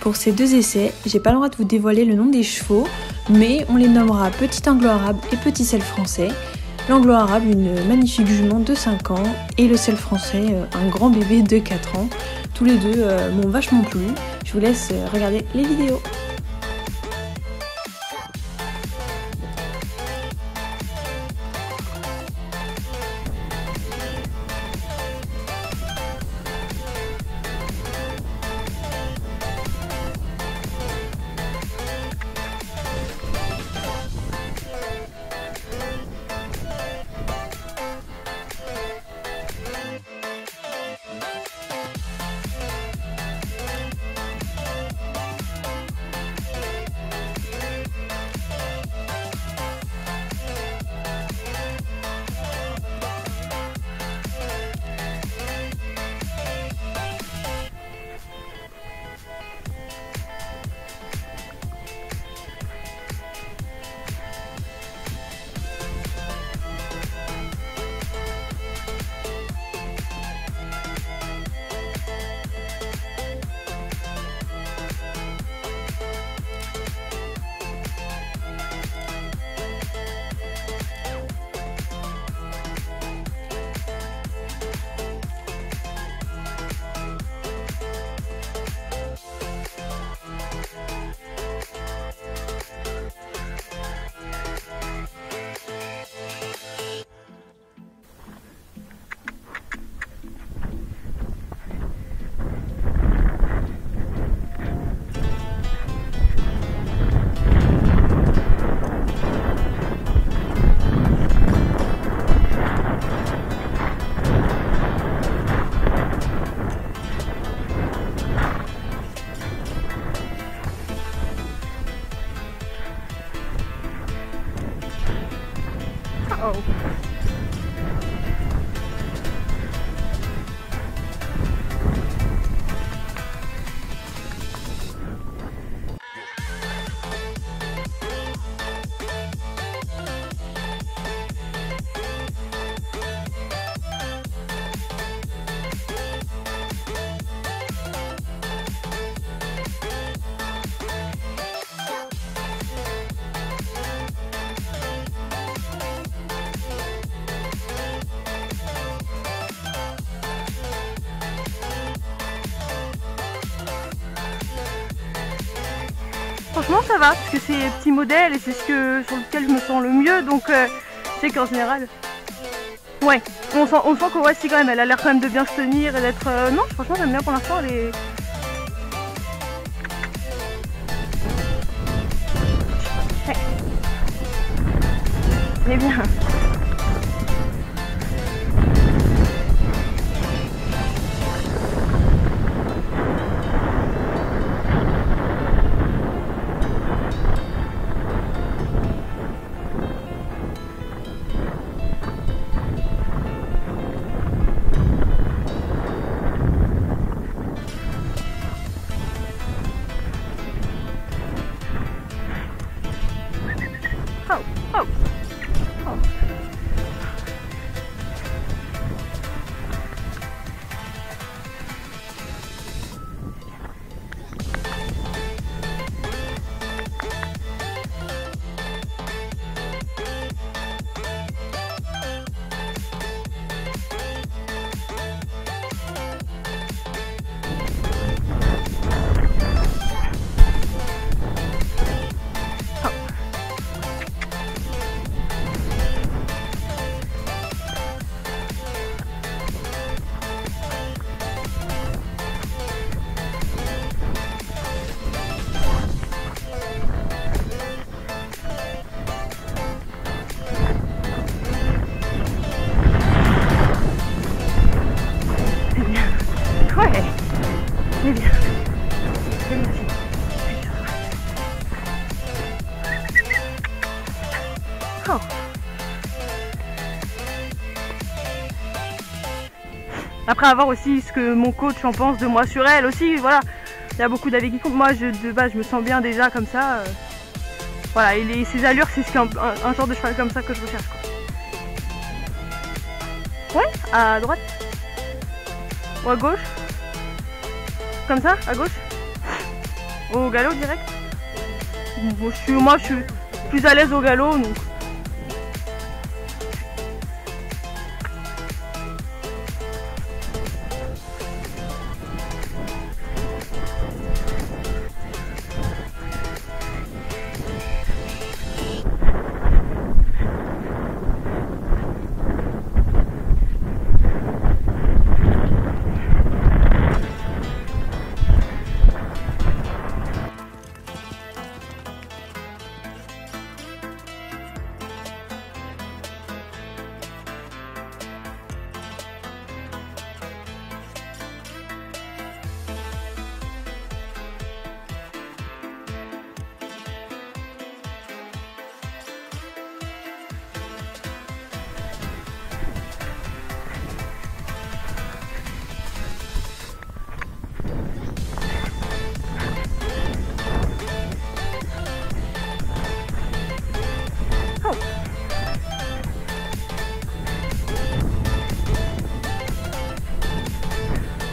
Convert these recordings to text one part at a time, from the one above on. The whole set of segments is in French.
pour ces deux essais, j'ai pas le droit de vous dévoiler le nom des chevaux, mais on les nommera Petit Anglo-Arabe et Petit Selle Français. L'Anglo-Arabe, une magnifique jument de 5 ans, et le Selle Français, un grand bébé de 4 ans. Tous les deux m'ont vachement plu. Je vous laisse regarder les vidéos. Franchement ça va, parce que c'est petit modèle et c'est ce que, sur lequel je me sens le mieux, donc c'est qu'en général, ouais, on sent que ouais, si quand même, elle a l'air quand même de bien se tenir et d'être, non, franchement j'aime bien pour l'instant, elle est... Ouais. Elle est bien. C'est bien. C'est bien. Oh. Après avoir aussi ce que mon coach en pense de moi sur elle aussi, voilà. Il y a beaucoup d'avis qui comptent. Moi de base je me sens bien déjà comme ça. Voilà, et ses allures c'est ce qu'un genre de cheval comme ça que je recherche quoi. Ouais, à droite. Ou à gauche. Comme ça, à gauche. au galop direct. Moi je suis plus à l'aise au galop donc.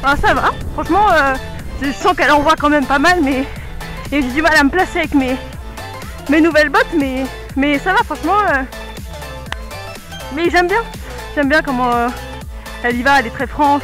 Ah, ça va, franchement, je sens qu'elle envoie quand même pas mal, mais j'ai du mal à me placer avec mes nouvelles bottes, mais ça va, franchement. Mais j'aime bien comment elle y va, elle est très franche.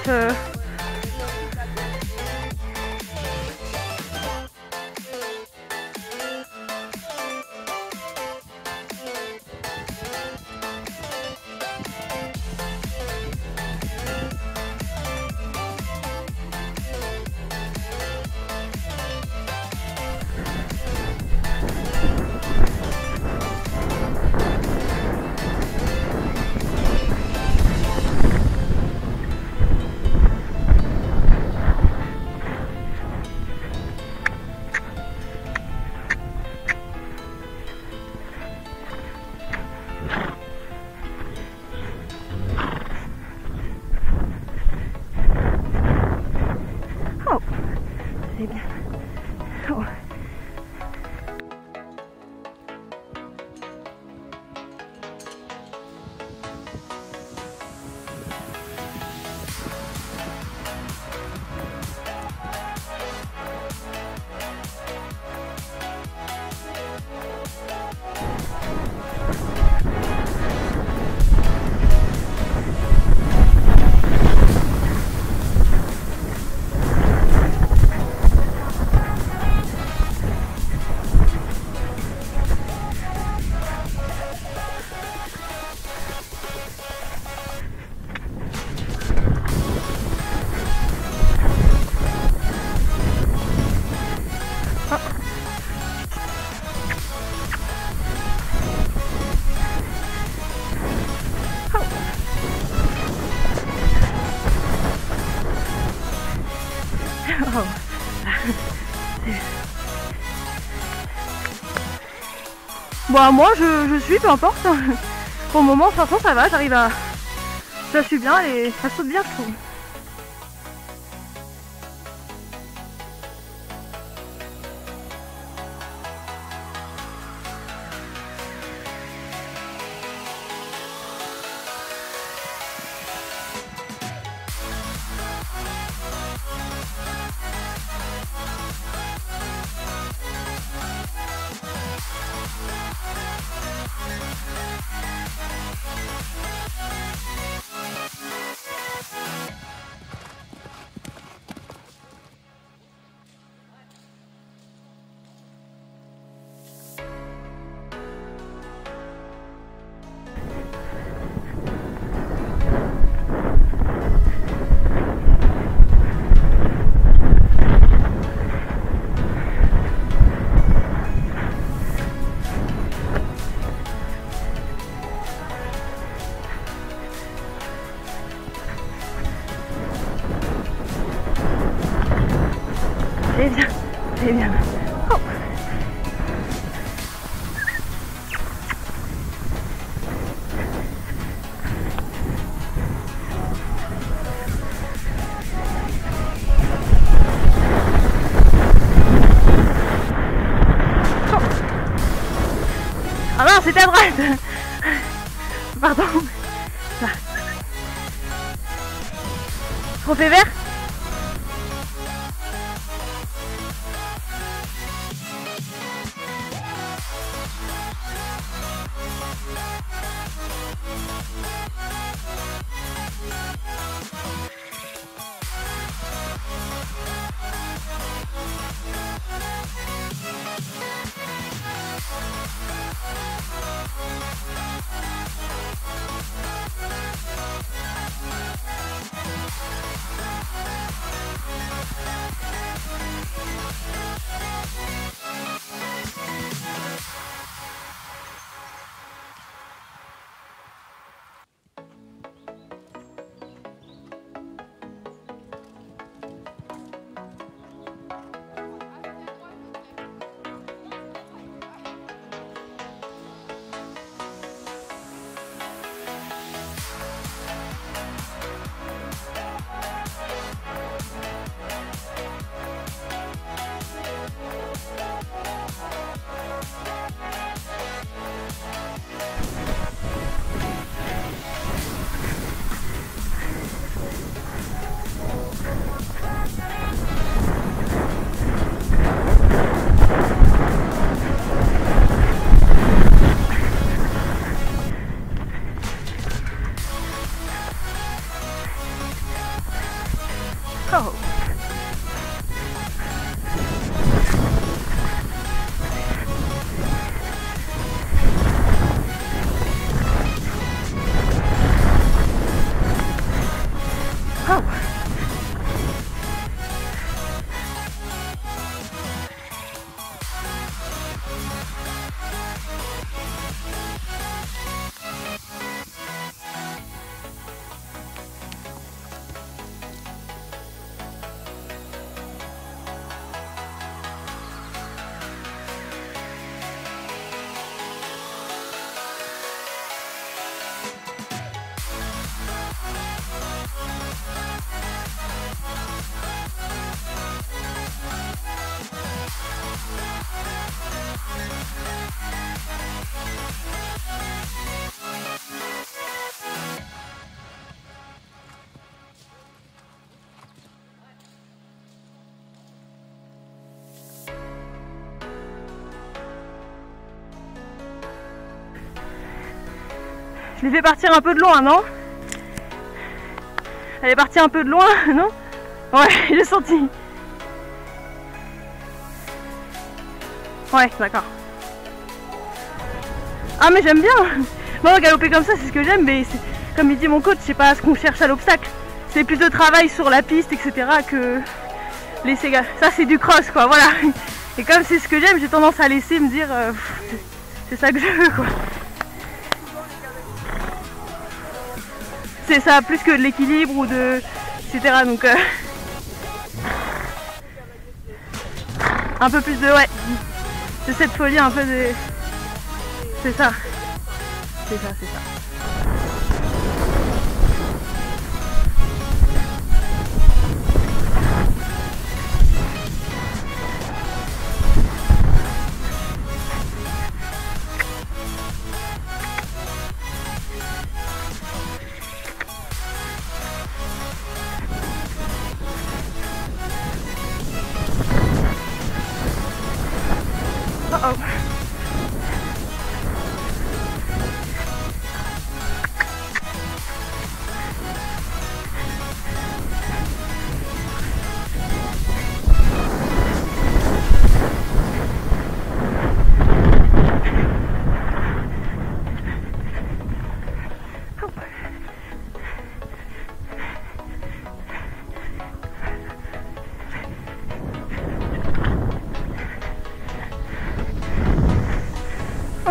C'est bien. Oh. Bon, moi je suis, peu importe. Pour le moment, de toute façon, ça va, j'arrive à. Ça suit bien et ça saute bien, je trouve. C'est bien. Oh. Ah non, c'était à droite. Pardon. Là. Trophée vert. Je l'ai fait partir un peu de loin, non? Elle est partie un peu de loin, non? Ouais, j'ai senti. Ouais, d'accord. Ah mais j'aime bien. Moi galoper comme ça c'est ce que j'aime, mais comme il dit mon coach, c'est pas ce qu'on cherche à l'obstacle. C'est plus de travail sur la piste, etc. que laisser. Ça c'est du cross quoi, voilà. Et comme c'est ce que j'aime, j'ai tendance à laisser me dire c'est ça que je veux quoi. C'est ça, plus que de l'équilibre ou de. etc. Donc un peu plus de ouais. De cette folie un peu de. C'est ça. C'est ça, c'est ça.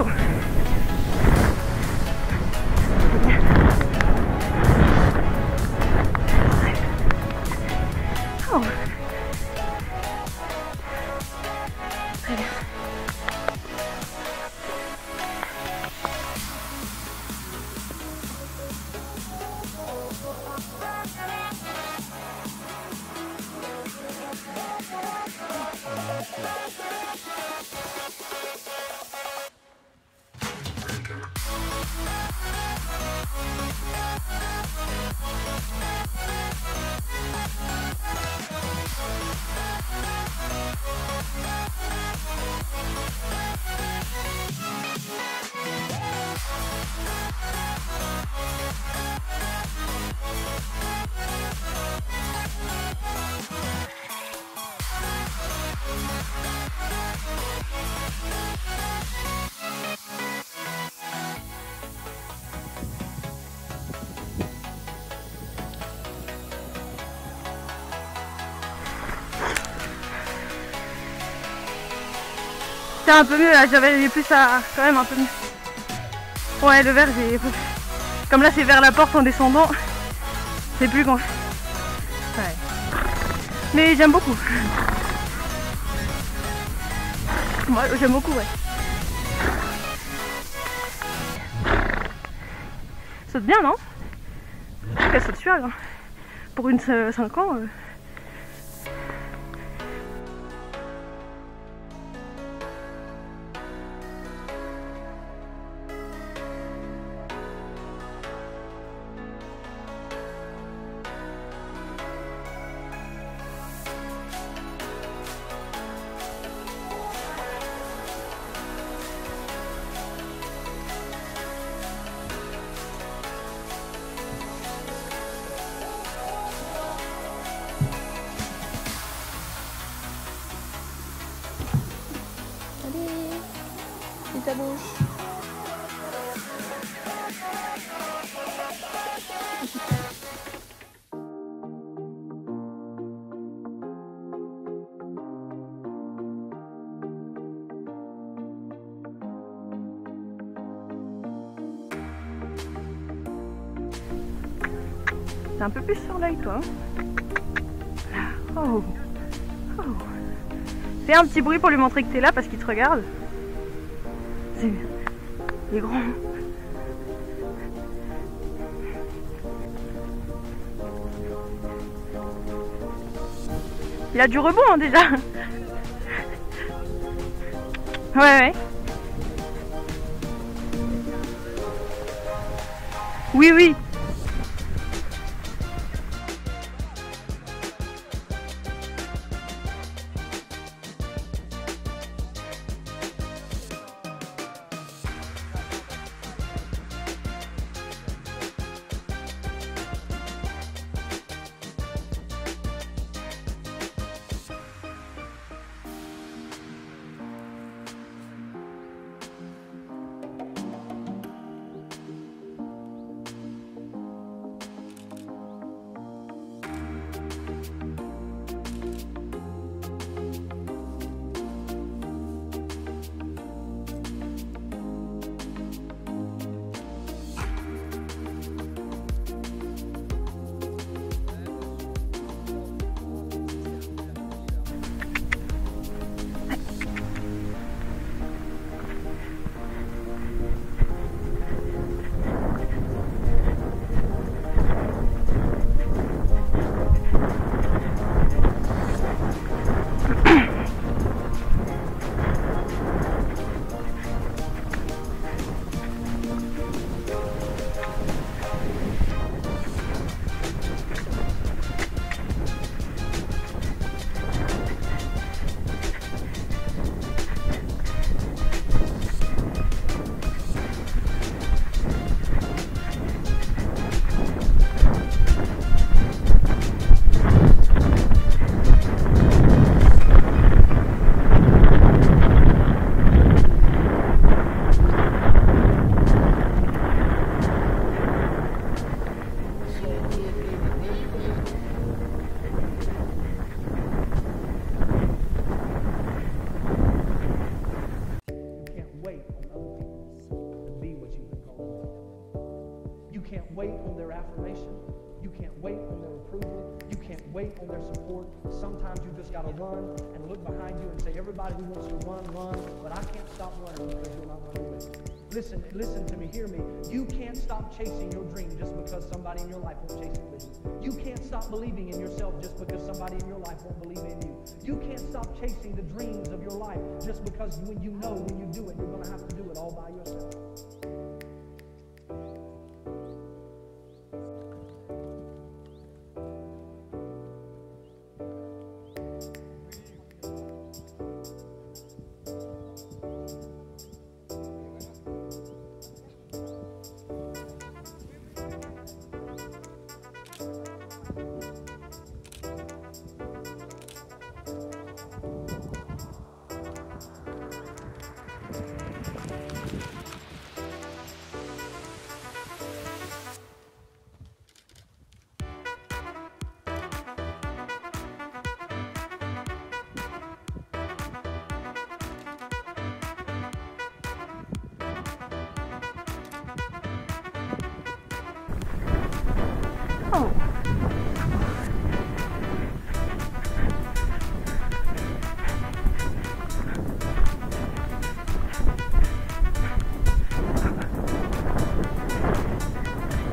Oh. Oh. Très bien. C'est un peu mieux là, j'avais plus à. Quand même un peu mieux. Ouais, le vert, j'ai. Comme là, c'est vers la porte en descendant. C'est plus grand. Ouais. Mais j'aime beaucoup. Moi, j'aime beaucoup, ouais. Saute bien, non? Elle saute suave. Hein. Pour une 5 ans. Et ta bouche. T'es un peu plus sur l'œil toi. Oh. Oh. Fais un petit bruit pour lui montrer que t'es là parce qu'il te regarde. Il est grand. Il a du rebond hein, déjà. Ouais. Oui. their affirmation. You can't wait on their approval. You can't wait on their support. Sometimes you just got to run and look behind you and say, everybody who wants to run, run, but I can't stop running because you're not running with me. Listen to me, hear me. You can't stop chasing your dream just because somebody in your life won't chase it with you. You can't stop believing in yourself just because somebody in your life won't believe in you. You can't stop chasing the dreams of your life just because when you know when you do it, you're going to have to do it all by yourself. Oh.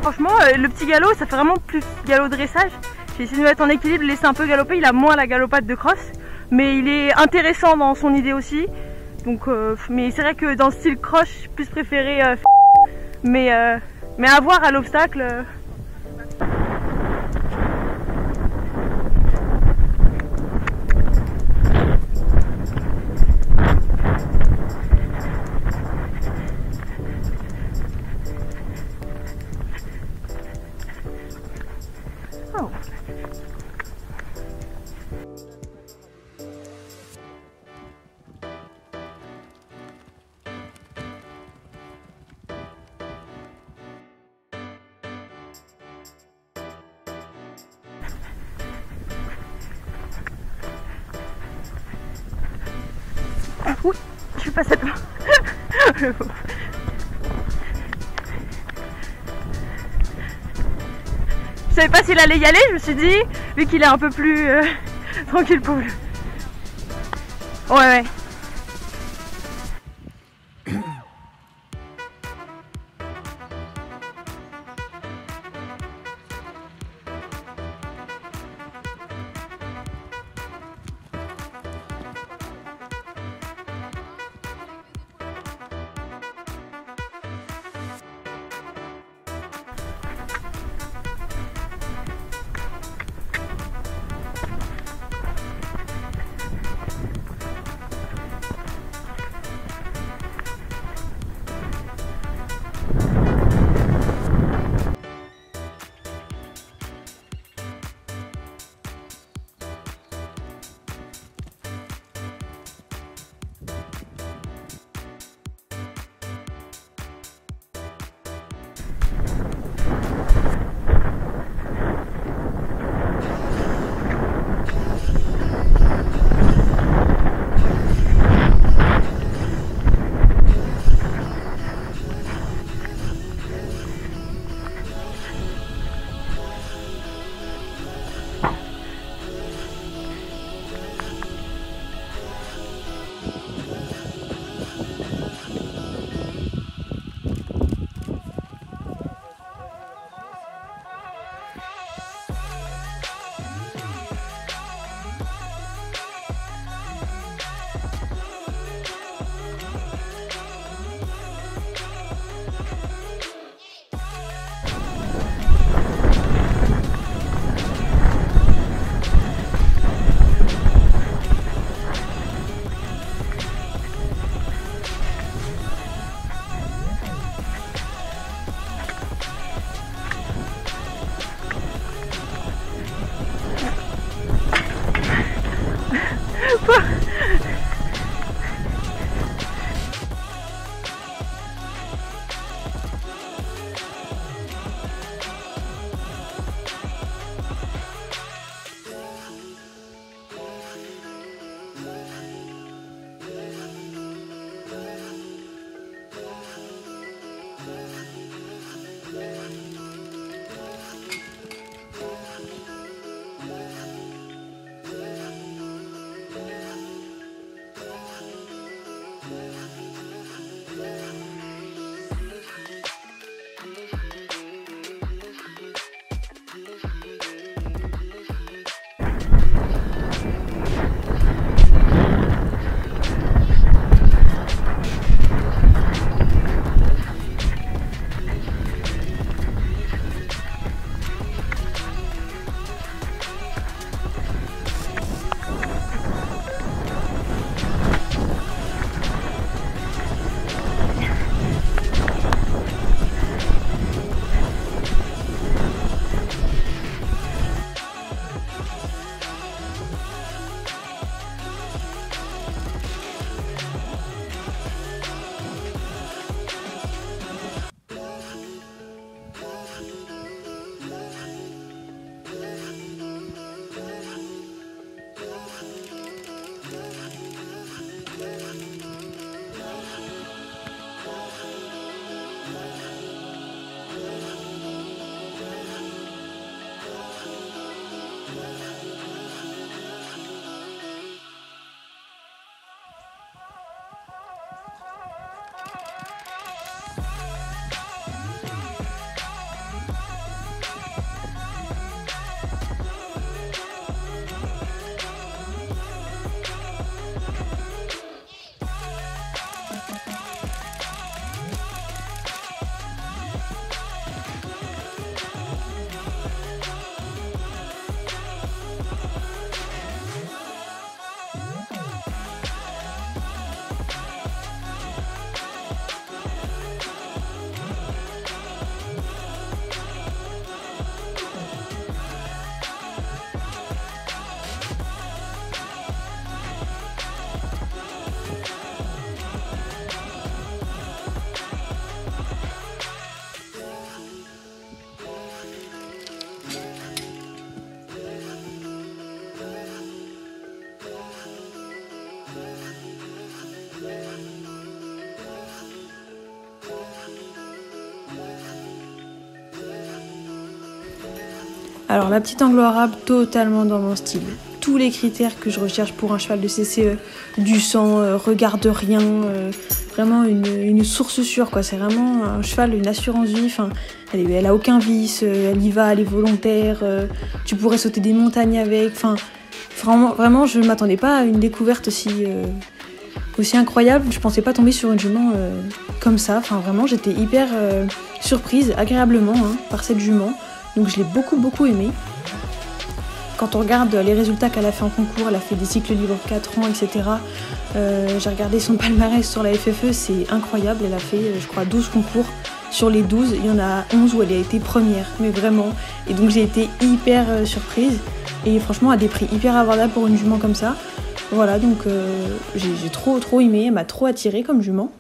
Franchement, le petit galop, ça fait vraiment plus galop dressage. J'ai essayé de me mettre en équilibre, laisser un peu galoper. Il a moins la galopade de cross, mais il est intéressant dans son idée aussi. Donc, mais c'est vrai que dans le style cross, j'ai plus préféré. Mais à voir à l'obstacle. Oh. Oui, je suis passée devant. Je savais pas s'il allait y aller, je me suis dit, vu qu'il est un peu plus tranquille pour lui. Ouais. Alors la petite anglo-arabe, totalement dans mon style. Tous les critères que je recherche pour un cheval de CCE, du sang, regard de rien, vraiment une source sûre quoi. C'est vraiment un cheval, une assurance vie. Enfin, elle a aucun vice, elle y va, elle est volontaire. Tu pourrais sauter des montagnes avec. Enfin, vraiment, je ne m'attendais pas à une découverte aussi incroyable. Je pensais pas tomber sur une jument comme ça. Enfin, vraiment, j'étais hyper surprise, agréablement par cette jument. Donc je l'ai beaucoup aimée. Quand on regarde les résultats qu'elle a fait en concours, elle a fait des cycles libres 4 ans, etc. J'ai regardé son palmarès sur la FFE, c'est incroyable. Elle a fait, je crois, 12 concours. Sur les 12, il y en a 11 où elle a été première, mais vraiment. Et donc j'ai été hyper surprise. Et franchement, à des prix hyper abordables pour une jument comme ça. Voilà, donc j'ai trop aimé, elle m'a trop attirée comme jument.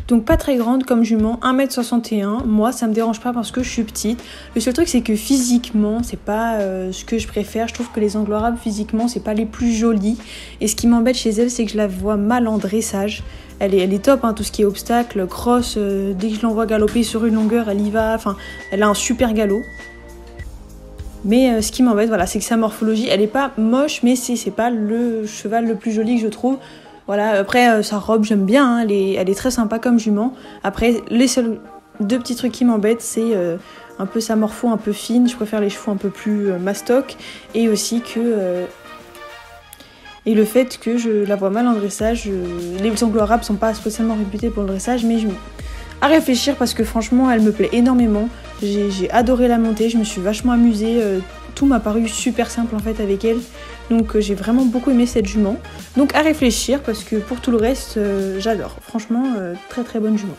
Donc pas très grande comme jument, 1m61, moi ça me dérange pas parce que je suis petite. Le seul truc c'est que physiquement c'est pas ce que je préfère, je trouve que les anglo-arabes physiquement c'est pas les plus jolies. Et ce qui m'embête chez elle c'est que je la vois mal en dressage. Elle est top, tout ce qui est obstacle, cross, dès que je l'envoie galoper sur une longueur elle y va, enfin elle a un super galop. Mais ce qui m'embête voilà, c'est que sa morphologie elle est pas moche mais c'est pas le cheval le plus joli que je trouve. Voilà, après sa robe j'aime bien, elle est très sympa comme jument. Après les seuls 2 petits trucs qui m'embêtent c'est un peu sa morpho un peu fine, je préfère les chevaux un peu plus mastoc et aussi que et le fait que je la vois mal en dressage. Les anglo-arabes sont pas spécialement réputés pour le dressage mais à réfléchir parce que franchement elle me plaît énormément. J'ai adoré la monter, je me suis vachement amusée, tout m'a paru super simple en fait avec elle. Donc j'ai vraiment beaucoup aimé cette jument. Donc à réfléchir parce que pour tout le reste, j'adore. Franchement, très bonne jument.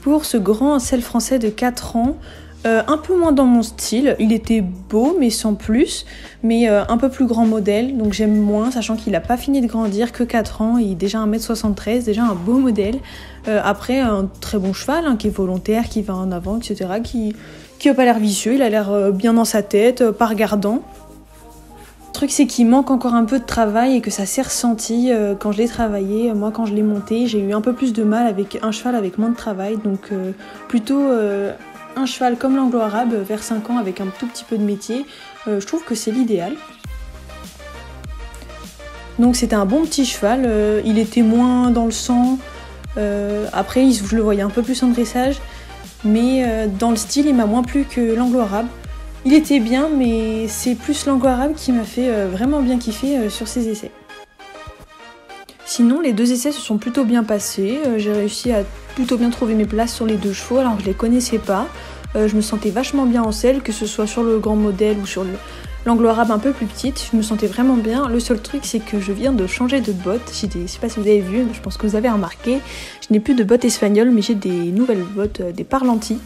Pour ce grand selle français de 4 ans, un peu moins dans mon style. Il était beau mais sans plus. Mais un peu plus grand modèle. Donc j'aime moins, sachant qu'il n'a pas fini de grandir, que 4 ans. Il est déjà 1m73, déjà un beau modèle. Après, un très bon cheval, qui est volontaire, qui va en avant, etc. Qui n'a pas l'air vicieux, il a l'air bien dans sa tête, pas regardant. Le truc c'est qu'il manque encore un peu de travail et que ça s'est ressenti quand je l'ai travaillé. Moi quand je l'ai monté, j'ai eu un peu plus de mal avec un cheval avec moins de travail. Donc plutôt un cheval comme l'anglo-arabe vers 5 ans avec un tout petit peu de métier. Je trouve que c'est l'idéal. Donc c'était un bon petit cheval, il était moins dans le sang. Après je le voyais un peu plus en dressage. Mais dans le style il m'a moins plu que l'anglo-arabe. Il était bien, mais c'est plus l'anglo-arabe qui m'a fait vraiment bien kiffer sur ces essais. Sinon, les 2 essais se sont plutôt bien passés. J'ai réussi à plutôt bien trouver mes places sur les 2 chevaux, alors que je les connaissais pas. Je me sentais vachement bien en selle, que ce soit sur le grand modèle ou sur l'anglo-arabe un peu plus petite. Je me sentais vraiment bien. Le seul truc, c'est que je viens de changer de bottes. Je sais pas si vous avez vu, je pense que vous avez remarqué. Je n'ai plus de bottes espagnoles, mais j'ai des nouvelles bottes, des Parlanti.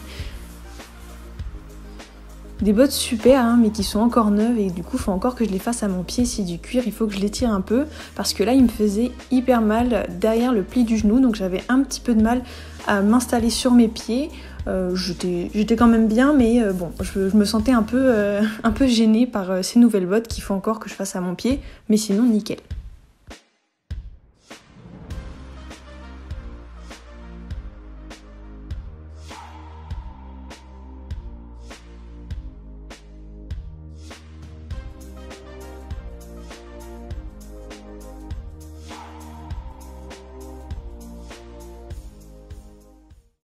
Des bottes super, mais qui sont encore neuves et du coup il faut encore que je les fasse à mon pied. C'est du cuir, il faut que je les tire un peu parce que là il me faisait hyper mal derrière le pli du genou, donc j'avais un petit peu de mal à m'installer sur mes pieds. J'étais quand même bien, mais bon, je me sentais un peu gênée par ces nouvelles bottes qu'il faut encore que je fasse à mon pied, mais sinon nickel.